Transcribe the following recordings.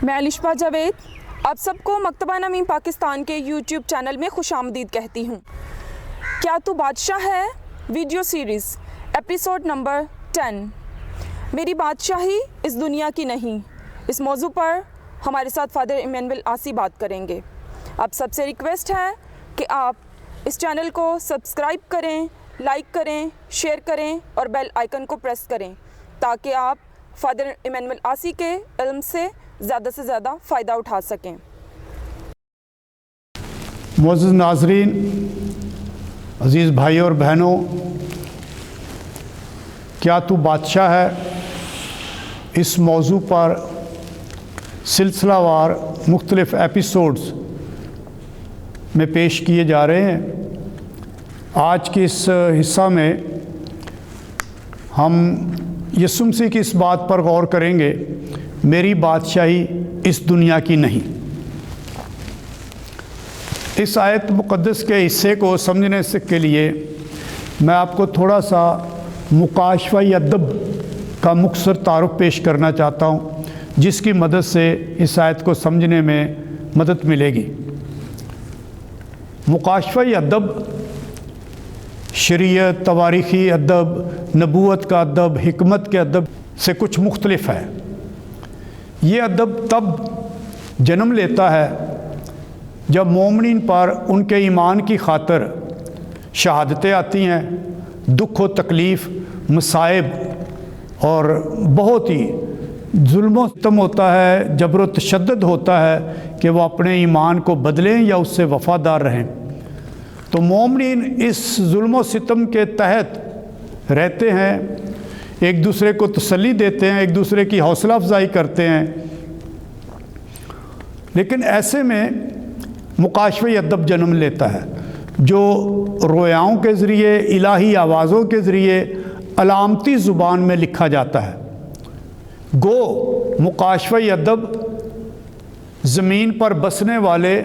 میں الشبہ جاوید آپ سب کو مکتبہ نمیم پاکستان کے یوٹیوب چینل میں خوش آمدید کہتی ہوں۔ کیا تو بادشاہ ہے ویڈیو سیریز ایپیسوڈ نمبر 10 میری بادشاہی اس دنیا کی نہیں، اس موضوع پر ہمارے ساتھ فادر ایمینول آسی بات کریں گے۔ آپ سب سے ریکویسٹ ہے کہ آپ اس چینل کو سبسکرائب کریں، لائک کریں، شیئر کریں اور بیل آئیکن کو پریس کریں تاکہ آپ فادر ایمینول آسی کے علم سے زیادہ فائدہ اٹھا سکیں۔ معزز ناظرین، عزیز بھائی اور بہنوں، کیا تو بادشاہ ہے اس موضوع پر سلسلہ وار مختلف ایپیسوڈز میں پیش کیے جا رہے ہیں۔ آج کے اس حصہ میں ہم یسوع مسیح کی اس بات پر غور کریں گے، میری بادشاہی اس دنیا کی نہیں۔ اس آیت مقدس کے حصے کو سمجھنے کے لیے میں آپ کو تھوڑا سا مکاشفہ ادب کا مختصر تعارف پیش کرنا چاہتا ہوں، جس کی مدد سے اس آیت کو سمجھنے میں مدد ملے گی۔ مکاشفہ ادب شریعت، تواریخی ادب، نبوت کا ادب، حکمت کے ادب سے کچھ مختلف ہے۔ یہ ادب تب جنم لیتا ہے جب مومنین پر ان کے ایمان کی خاطر شہادتیں آتی ہیں، دکھ و تکلیف، مصائب اور بہت ہی ظلم و ستم ہوتا ہے، جبر و تشدد ہوتا ہے کہ وہ اپنے ایمان کو بدلیں یا اس سے وفادار رہیں۔ تو مومنین اس ظلم و ستم کے تحت رہتے ہیں، ایک دوسرے کو تسلی دیتے ہیں، ایک دوسرے کی حوصلہ افزائی کرتے ہیں، لیکن ایسے میں مکاشفہ ادب جنم لیتا ہے جو رویاؤں کے ذریعے، الہی آوازوں کے ذریعے علامتی زبان میں لکھا جاتا ہے۔ گو مکاشفہ ادب زمین پر بسنے والے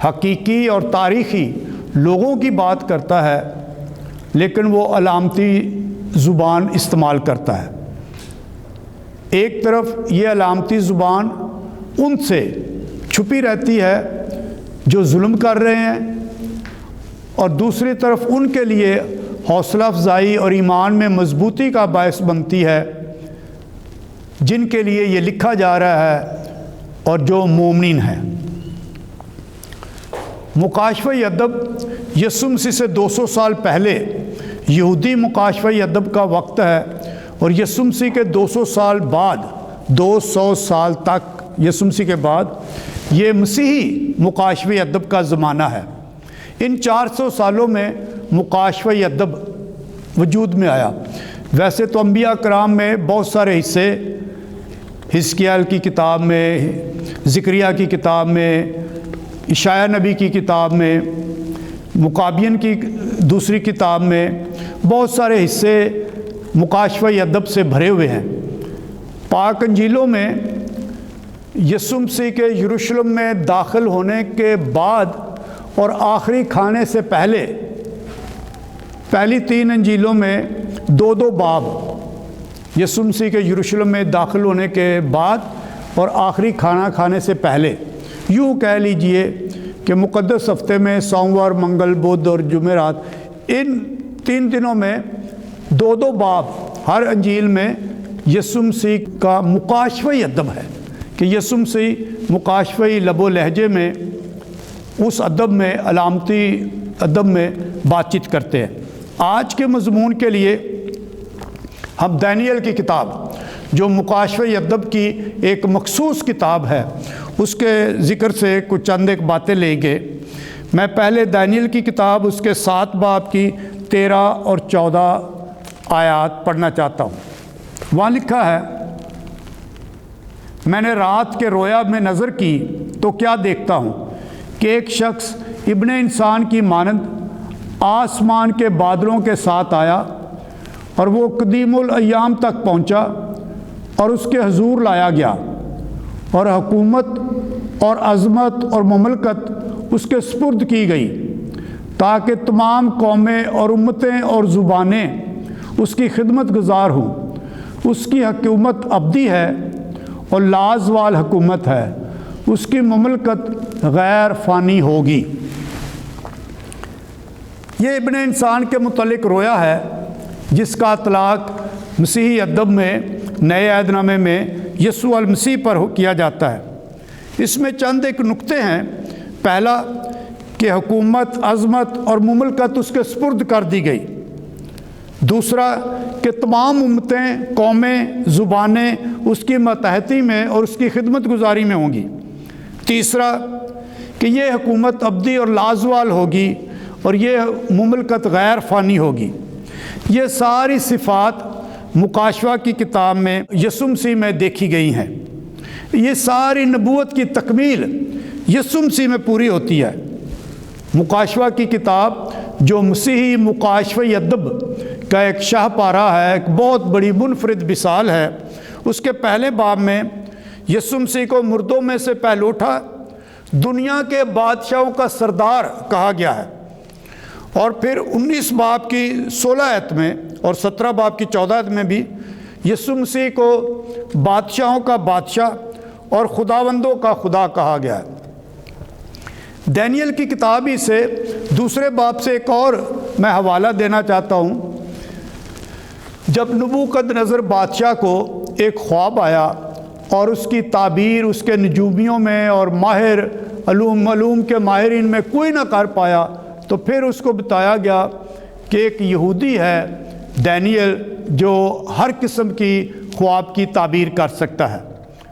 حقیقی اور تاریخی لوگوں کی بات کرتا ہے، لیکن وہ علامتی زبان استعمال کرتا ہے۔ ایک طرف یہ علامتی زبان ان سے چھپی رہتی ہے جو ظلم کر رہے ہیں، اور دوسری طرف ان کے لیے حوصلہ افزائی اور ایمان میں مضبوطی کا باعث بنتی ہے، جن کے لیے یہ لکھا جا رہا ہے اور جو مومنین ہیں۔ مکاشفہ ادب یسوع مسیح سے 200 سال پہلے یہودی مکاشفہ ادب کا وقت ہے، اور یسوع مسیح کے 200 سال بعد، 200 سال تک یسوع مسیح کے بعد یہ مسیحی مکاشفہ ادب کا زمانہ ہے۔ ان 400 سالوں میں مکاشفہ ادب وجود میں آیا۔ ویسے تو انبیاء کرام میں بہت سارے حصے، حزقیال کی کتاب میں، زکریا کی کتاب میں، اشعیاء نبی کی کتاب میں، مکابین کی دوسری کتاب میں بہت سارے حصے مکاشفہ ادب سے بھرے ہوئے ہیں۔ پاک انجیلوں میں یسوع مسیح کے یروشلم میں داخل ہونے کے بعد اور آخری کھانے سے پہلے پہلی 3 انجیلوں میں 2 باب، یسوع مسیح کے یروشلم میں داخل ہونے کے بعد اور آخری کھانا کھانے سے پہلے، یوں کہہ لیجئے کہ مقدس ہفتے میں سوموار، منگل، بدھ اور جمعرات، ان 3 دنوں میں 2 باب ہر انجیل میں یسوع مسیح کا مکاشفہ ادب ہے کہ یسوع مسیح مکاشفہ لب و لہجے میں، اس ادب میں، علامتی ادب میں بات چیت کرتے ہیں۔ آج کے مضمون کے لیے ہم دانیل کی کتاب، جو مکاشفہ ادب کی ایک مخصوص کتاب ہے، اس کے ذکر سے کچھ چند ایک باتیں لیں گے۔ میں پہلے دانیل کی کتاب، اس کے 7 باب کی 13 اور 14 آیات پڑھنا چاہتا ہوں۔ وہاں لکھا ہے، میں نے رات کے رویا میں نظر کی تو کیا دیکھتا ہوں کہ ایک شخص ابن انسان کی مانند آسمان کے بادلوں کے ساتھ آیا، اور وہ قدیم الایام تک پہنچا اور اس کے حضور لایا گیا، اور حکومت اور عظمت اور مملکت اس کے سپرد کی گئی، تاکہ تمام قومیں اور امتیں اور زبانیں اس کی خدمت گزار ہوں۔ اس کی حکومت ابدی ہے اور لازوال حکومت ہے، اس کی مملکت غیر فانی ہوگی۔ یہ ابن انسان کے متعلق رویا ہے جس کا اطلاق مسیحی ادب میں نئے عہد نامے میں یسوع المسیح پر کیا جاتا ہے۔ اس میں چند ایک نقطے ہیں۔ پہلا کہ حکومت، عظمت اور مملکت اس کے سپرد کر دی گئی۔ دوسرا کہ تمام امتیں، قومیں، زبانیں اس کی ماتحتی میں اور اس کی خدمت گزاری میں ہوں گی۔ تیسرا کہ یہ حکومت ابدی اور لازوال ہوگی اور یہ مملکت غیر فانی ہوگی۔ یہ ساری صفات مکاشفہ کی کتاب میں یسوع مسیح میں دیکھی گئی ہیں۔ یہ ساری نبوت کی تکمیل یسوع مسیح میں پوری ہوتی ہے۔ مکاشفہ کی کتاب جو مسیحی مکاشفہ ادب کا ایک شاہکار ہے، ایک بہت بڑی منفرد مثال ہے، اس کے پہلے باب میں یسوع مسیح کو مردوں میں سے پہلے اٹھا دنیا کے بادشاہوں کا سردار کہا گیا ہے۔ اور پھر 19 باب کی 16 آیت میں اور 17 باب کی 14 آیت میں بھی یسوع مسیح کو بادشاہوں کا بادشاہ اور خداوندوں کا خدا کہا گیا ہے۔ دانیل کی کتاب ہی سے دوسرے باب سے ایک اور میں حوالہ دینا چاہتا ہوں۔ جب نبوکد نظر بادشاہ کو ایک خواب آیا اور اس کی تعبیر اس کے نجومیوں میں اور ماہر علوم کے ماہرین میں کوئی نہ کر پایا، تو پھر اس کو بتایا گیا کہ ایک یہودی ہے دانیل جو ہر قسم کی خواب کی تعبیر کر سکتا ہے،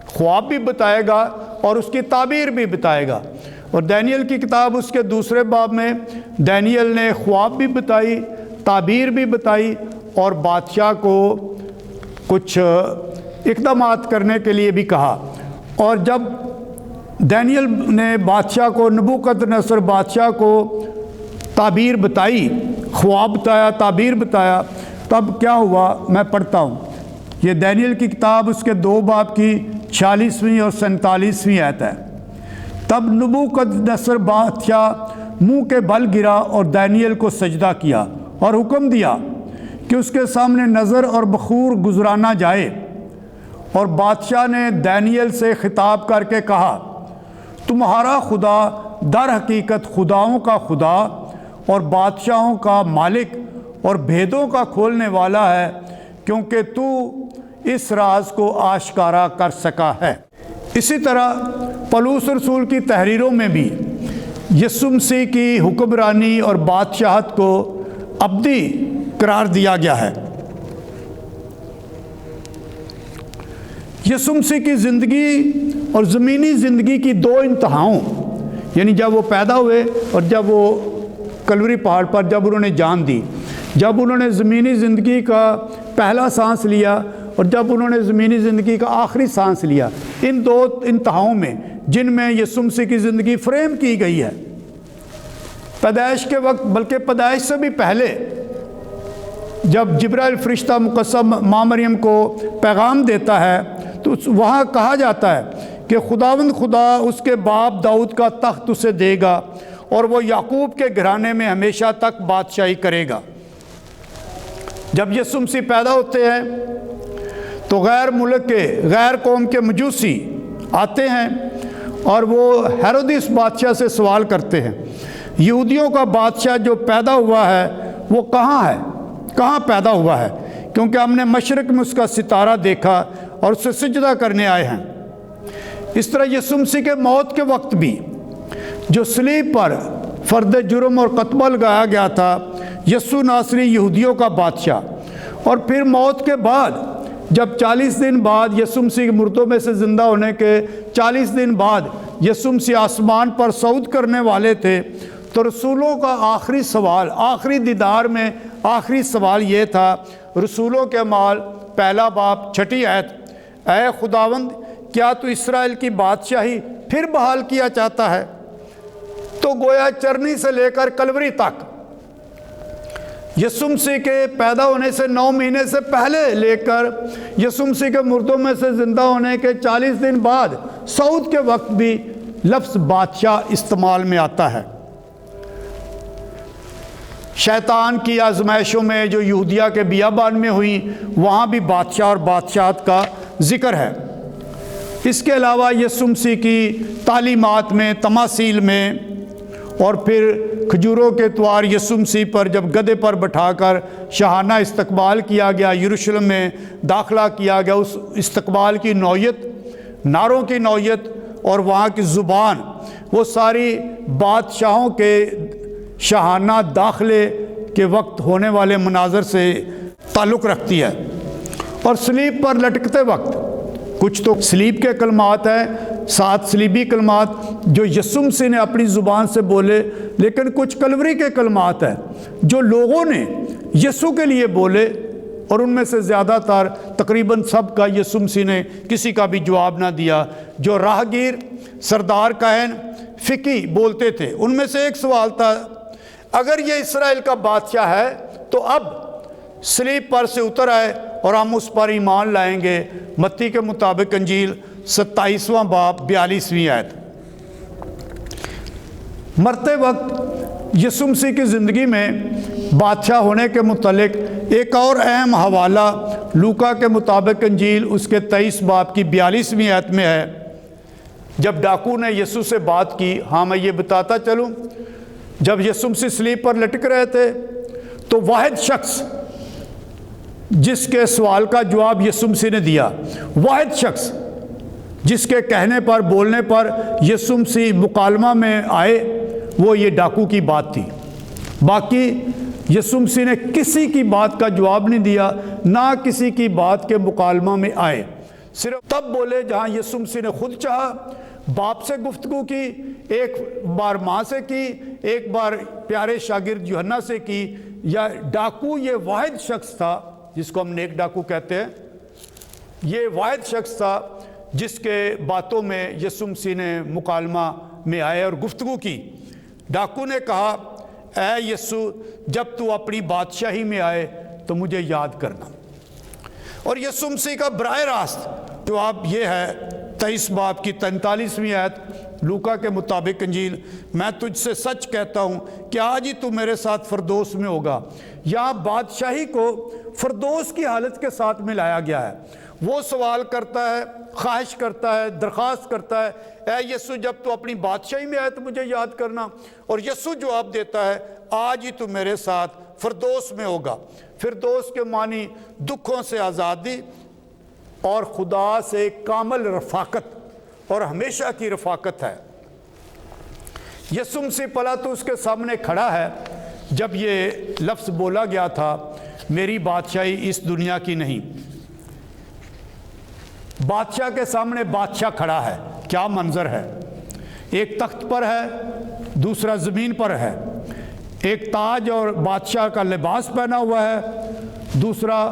خواب بھی بتائے گا اور اس کی تعبیر بھی بتائے گا۔ اور دانیل کی کتاب اس کے دوسرے باب میں دانیل نے خواب بھی بتائی، تعبیر بھی بتائی اور بادشاہ کو کچھ اقدامات کرنے کے لیے بھی کہا۔ اور جب دانیل نے بادشاہ کو، نبوکد نصر بادشاہ کو تعبیر بتائی، خواب بتایا، تعبیر بتایا، تب کیا ہوا میں پڑھتا ہوں۔ یہ دانیل کی کتاب اس کے 2 باب کی 46ویں اور 47ویں آیت ہے۔ تب نبوکد نصر بادشاہ منہ کے بل گرا اور دانیل کو سجدہ کیا اور حکم دیا کہ اس کے سامنے نظر اور بخور گزرانا جائے۔ اور بادشاہ نے دانیل سے خطاب کر کے کہا، تمہارا خدا در حقیقت خداؤں کا خدا اور بادشاہوں کا مالک اور بھیدوں کا کھولنے والا ہے، کیونکہ تو اس راز کو آشکارا کر سکا ہے۔ اسی طرح پولس رسول کی تحریروں میں بھی یسوع مسیح کی حکمرانی اور بادشاہت کو ابدی قرار دیا گیا ہے۔ یسوع مسیح کی زندگی اور زمینی زندگی کی 2 انتہاؤں، یعنی جب وہ پیدا ہوئے اور جب وہ کلوری پہاڑ پر جب انہوں نے جان دی، جب انہوں نے زمینی زندگی کا پہلا سانس لیا اور جب انہوں نے زمینی زندگی کا آخری سانس لیا، ان 2 انتہاؤں میں جن میں یسوع مسیح کی زندگی فریم کی گئی ہے، پیدائش کے وقت، بلکہ پیدائش سے بھی پہلے جب جبرائیل فرشتہ مقدس ماں مریم کو پیغام دیتا ہے تو وہاں کہا جاتا ہے کہ خداوند خدا اس کے باپ داؤد کا تخت اسے دے گا اور وہ یعقوب کے گھرانے میں ہمیشہ تک بادشاہی کرے گا۔ جب یسوع مسیح پیدا ہوتے ہیں تو غیر ملک کے، غیر قوم کے مجوسی آتے ہیں اور وہ ہیرودیس بادشاہ سے سوال کرتے ہیں، یہودیوں کا بادشاہ جو پیدا ہوا ہے وہ کہاں ہے، کہاں پیدا ہوا ہے؟ کیونکہ ہم نے مشرق میں اس کا ستارہ دیکھا اور اسے سجدہ کرنے آئے ہیں۔ اس طرح یسوع مسیح کے موت کے وقت بھی جو صلیب پر فرد جرم اور قطبہ لگایا گیا تھا، یسوع ناصری یہودیوں کا بادشاہ، اور پھر موت کے بعد جب 40 دن بعد یسوع مسیح مردوں میں سے زندہ ہونے کے 40 دن بعد یسوع مسیح آسمان پر صعود کرنے والے تھے، تو رسولوں کا آخری سوال، آخری دیدار میں آخری سوال یہ تھا، رسولوں کے اعمال 1 باب 6 آیت، اے خداوند کیا تو اسرائیل کی بادشاہی پھر بحال کیا چاہتا ہے؟ تو گویا چرنی سے لے کر کلوری تک، یسوع مسیح کے پیدا ہونے سے 9 مہینے سے پہلے لے کر یسوع مسیح کے مردوں میں سے زندہ ہونے کے 40 دن بعد صعود کے وقت بھی لفظ بادشاہ استعمال میں آتا ہے۔ شیطان کی آزمائشوں میں جو یہودیہ کے بیابان میں ہوئی، وہاں بھی بادشاہ اور بادشاہت کا ذکر ہے۔ اس کے علاوہ یسوع مسیح کی تعلیمات میں، تماثیل میں، اور پھر کھجوروں کے اتوار یسوع مسیح پر جب گدھے پر بٹھا کر شاہانہ استقبال کیا گیا، یروشلم میں داخلہ کیا گیا، اس استقبال کی نوعیت، نعروں کی نوعیت اور وہاں کی زبان، وہ ساری بادشاہوں کے شاہانہ داخلے کے وقت ہونے والے مناظر سے تعلق رکھتی ہے۔ اور صلیب پر لٹکتے وقت کچھ تو صلیب کے کلمات ہیں، 7 صلیبی کلمات جو یسوع مسیح نے اپنی زبان سے بولے، لیکن کچھ کلوری کے کلمات ہیں جو لوگوں نے یسوع کے لیے بولے، اور ان میں سے زیادہ تر تقریباً سب کا یسوع مسیح نے کسی کا بھی جواب نہ دیا۔ جو راہگیر، سردار کاہن، فقی بولتے تھے، ان میں سے ایک سوال تھا، اگر یہ اسرائیل کا بادشاہ ہے تو اب صلیب پر سے اتر آئے اور ہم اس پر ایمان لائیں گے۔ متی کے مطابق انجیل 27واں باب 42ویں آیت۔ مرتے وقت یسوع مسیح کی زندگی میں بادشاہ ہونے کے متعلق ایک اور اہم حوالہ لوکا کے مطابق انجیل اس کے 23 باب کی 42ویں آیت میں ہے۔ جب ڈاکو نے یسوع سے بات کی، ہاں میں یہ بتاتا چلوں، جب یسوع مسیح صلیب پر لٹک رہے تھے تو واحد شخص جس کے سوال کا جواب یسوع مسیح نے دیا، واحد شخص جس کے کہنے پر، بولنے پر یسوع مسیح مکالمہ میں آئے، وہ یہ ڈاکو کی بات تھی۔ باقی یسوع مسیح نے کسی کی بات کا جواب نہیں دیا، نہ کسی کی بات کے مکالمہ میں آئے، صرف تب بولے جہاں یسوع مسیح نے خود چاہا۔ باپ سے گفتگو کی، ایک بار ماں سے کی، ایک بار پیارے شاگرد یوحنا سے کی۔ یا ڈاکو یہ واحد شخص تھا جس کو ہم نیک ڈاکو کہتے ہیں، یہ واحد شخص تھا جس کے باتوں میں یسوع مسیح نے مکالمہ میں آئے اور گفتگو کی۔ ڈاکو نے کہا، اے یسوع، جب تو اپنی بادشاہی میں آئے تو مجھے یاد کرنا۔ اور یسوع مسیح کا براہ راست جواب یہ ہے، 23 باب کی 43ویں آیت لوکا کے مطابق انجیل، میں تجھ سے سچ کہتا ہوں کہ آج ہی تو میرے ساتھ فردوس میں ہوگا۔ یہاں بادشاہی کو فردوس کی حالت کے ساتھ ملایا گیا ہے۔ وہ سوال کرتا ہے، خواہش کرتا ہے، درخواست کرتا ہے، اے یسوع جب تو اپنی بادشاہی میں آئے تو مجھے یاد کرنا۔ اور یسوع جواب دیتا ہے، آج ہی تو میرے ساتھ فردوس میں ہوگا۔ فردوس کے معنی دکھوں سے آزادی اور خدا سے کامل رفاقت اور ہمیشہ کی رفاقت ہے۔ یسوع مسیح پلاطس کے سامنے کھڑا ہے جب یہ لفظ بولا گیا تھا، میری بادشاہی اس دنیا کی نہیں۔ بادشاہ کے سامنے بادشاہ کھڑا ہے، کیا منظر ہے! ایک تخت پر ہے، دوسرا زمین پر ہے، ایک تاج اور بادشاہ کا لباس پہنا ہوا ہے، دوسرا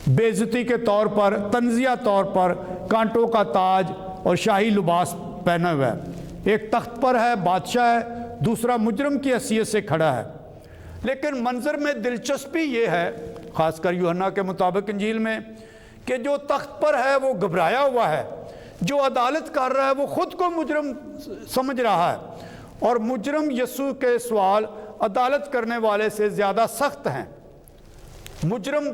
بے عزتی کے طور پر، طنزیہ طور پر کانٹوں کا تاج اور شاہی لباس پہنا ہوا ہے۔ ایک تخت پر ہے، بادشاہ ہے، دوسرا مجرم کی حیثیت سے کھڑا ہے۔ لیکن منظر میں دلچسپی یہ ہے، خاص کر یوحنا کے مطابق انجیل میں، کہ جو تخت پر ہے وہ گھبرایا ہوا ہے، جو عدالت کر رہا ہے وہ خود کو مجرم سمجھ رہا ہے، اور مجرم یسوع کے سوال عدالت کرنے والے سے زیادہ سخت ہیں۔ مجرم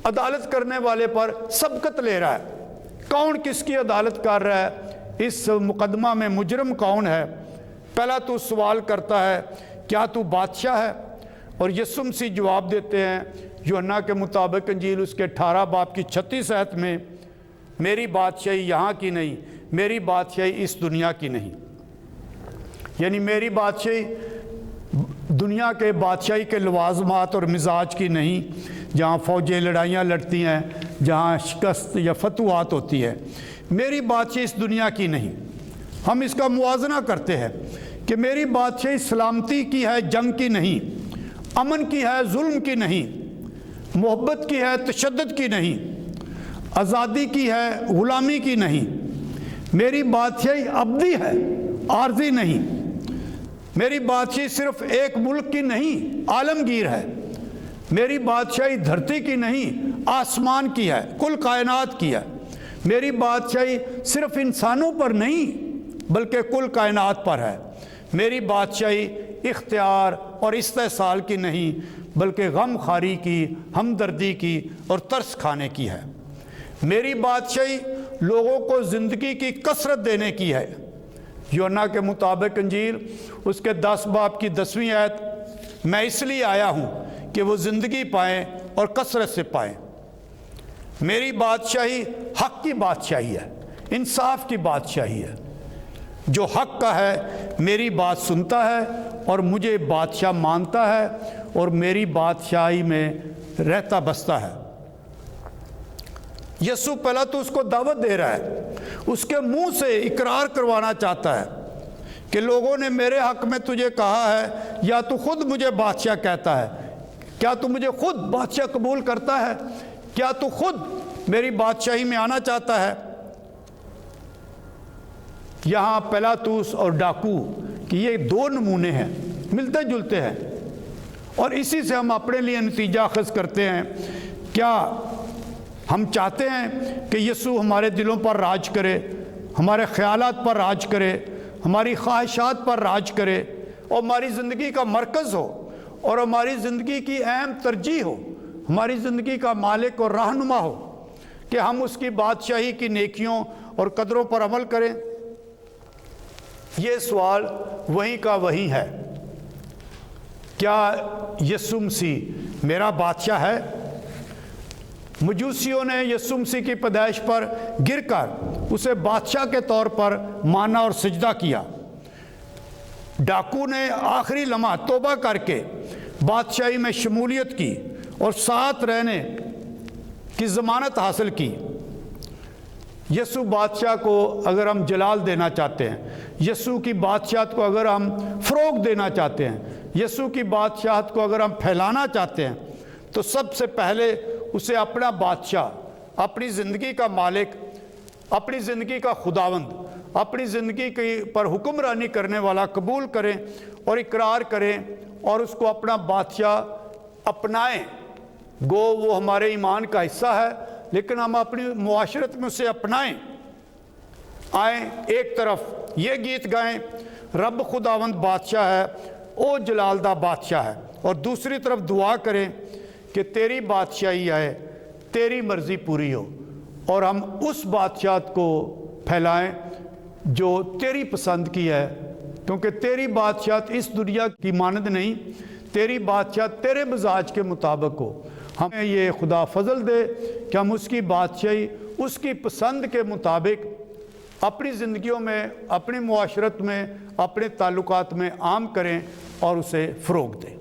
عدالت کرنے والے پر سبقت لے رہا ہے، کون کس کی عدالت کر رہا ہے، اس مقدمہ میں مجرم کون ہے۔ پہلا تو سوال کرتا ہے، کیا تو بادشاہ ہے؟ اور یسوع مسیح جواب دیتے ہیں یوحنا کے مطابق انجیل اس کے 18 باب کی 36 آیت میں، میری بادشاہی یہاں کی نہیں، میری بادشاہی اس دنیا کی نہیں۔ یعنی میری بادشاہی دنیا کے بادشاہی کے لوازمات اور مزاج کی نہیں، جہاں فوجیں لڑائیاں لڑتی ہیں، جہاں شکست یا فتوحات ہوتی ہے۔ میری بادشاہی اس دنیا کی نہیں۔ ہم اس کا موازنہ کرتے ہیں کہ میری بادشاہی سلامتی کی ہے، جنگ کی نہیں، امن کی ہے، ظلم کی نہیں، محبت کی ہے، تشدد کی نہیں، آزادی کی ہے، غلامی کی نہیں۔ میری بادشاہی ابدی ہے، عارضی نہیں۔ میری بادشاہی صرف ایک ملک کی نہیں، عالمگیر ہے۔ میری بادشاہی دھرتی کی نہیں، آسمان کی ہے، کل کائنات کی ہے۔ میری بادشاہی صرف انسانوں پر نہیں بلکہ کل کائنات پر ہے۔ میری بادشاہی اختیار اور استحصال کی نہیں بلکہ غم خاری کی، ہمدردی کی اور ترس کھانے کی ہے۔ میری بادشاہی لوگوں کو زندگی کی کثرت دینے کی ہے۔ یوحنا کے مطابق انجیل اس کے 10 باب کی 10ویں آیت، میں اس لیے آیا ہوں کہ وہ زندگی پائیں اور کثرت سے پائیں۔ میری بادشاہی حق کی بادشاہی ہے، انصاف کی بادشاہی ہے۔ جو حق کا ہے میری بات سنتا ہے اور مجھے بادشاہ مانتا ہے اور میری بادشاہی میں رہتا بستا ہے۔ یسوع پہلا تو اس کو دعوت دے رہا ہے، اس کے منہ سے اقرار کروانا چاہتا ہے کہ لوگوں نے میرے حق میں تجھے کہا ہے، یا تو خود مجھے بادشاہ کہتا ہے، کیا تو مجھے خود بادشاہ قبول کرتا ہے، کیا تو خود میری بادشاہی میں آنا چاہتا ہے؟ یہاں پیلاطس اور ڈاکو کہ یہ 2 نمونے ہیں، ملتے جلتے ہیں، اور اسی سے ہم اپنے لیے نتیجہ اخذ کرتے ہیں۔ کیا ہم چاہتے ہیں کہ یسوع ہمارے دلوں پر راج کرے، ہمارے خیالات پر راج کرے، ہماری خواہشات پر راج کرے، اور ہماری زندگی کا مرکز ہو، اور ہماری زندگی کی اہم ترجیح ہو، ہماری زندگی کا مالک اور رہنما ہو، کہ ہم اس کی بادشاہی کی نیکیوں اور قدروں پر عمل کریں؟ یہ سوال وہیں کا وہیں ہے۔ کیا یسوع مسیح میرا بادشاہ ہے؟ مجوسیوں نے یسوع مسیح کی پیدائش پر گر کر اسے بادشاہ کے طور پر مانا اور سجدہ کیا۔ ڈاکو نے آخری لمحہ توبہ کر کے بادشاہی میں شمولیت کی اور ساتھ رہنے کی ضمانت حاصل کی۔ یسوع بادشاہ کو اگر ہم جلال دینا چاہتے ہیں، یسوع کی بادشاہت کو اگر ہم فروغ دینا چاہتے ہیں، یسوع کی بادشاہت کو اگر ہم پھیلانا چاہتے ہیں، تو سب سے پہلے اسے اپنا بادشاہ، اپنی زندگی کا مالک، اپنی زندگی کا خداوند، اپنی زندگی کی پر حکمرانی کرنے والا قبول کریں اور اقرار کریں، اور اس کو اپنا بادشاہ اپنائیں۔ گو وہ ہمارے ایمان کا حصہ ہے، لیکن ہم اپنی معاشرت میں اسے اپنائیں۔ آئیں ایک طرف یہ گیت گائیں، رب خداوند بادشاہ ہے، او جلالدہ بادشاہ ہے، اور دوسری طرف دعا کریں کہ تیری بادشاہی آئے، تیری مرضی پوری ہو، اور ہم اس بادشاہت کو پھیلائیں جو تیری پسند کی ہے، کیونکہ تیری بادشاہت اس دنیا کی مانند نہیں، تیری بادشاہت تیرے مزاج کے مطابق ہو۔ ہمیں یہ خدا فضل دے کہ ہم اس کی بادشاہی اس کی پسند کے مطابق اپنی زندگیوں میں، اپنی معاشرت میں، اپنے تعلقات میں عام کریں اور اسے فروغ دیں۔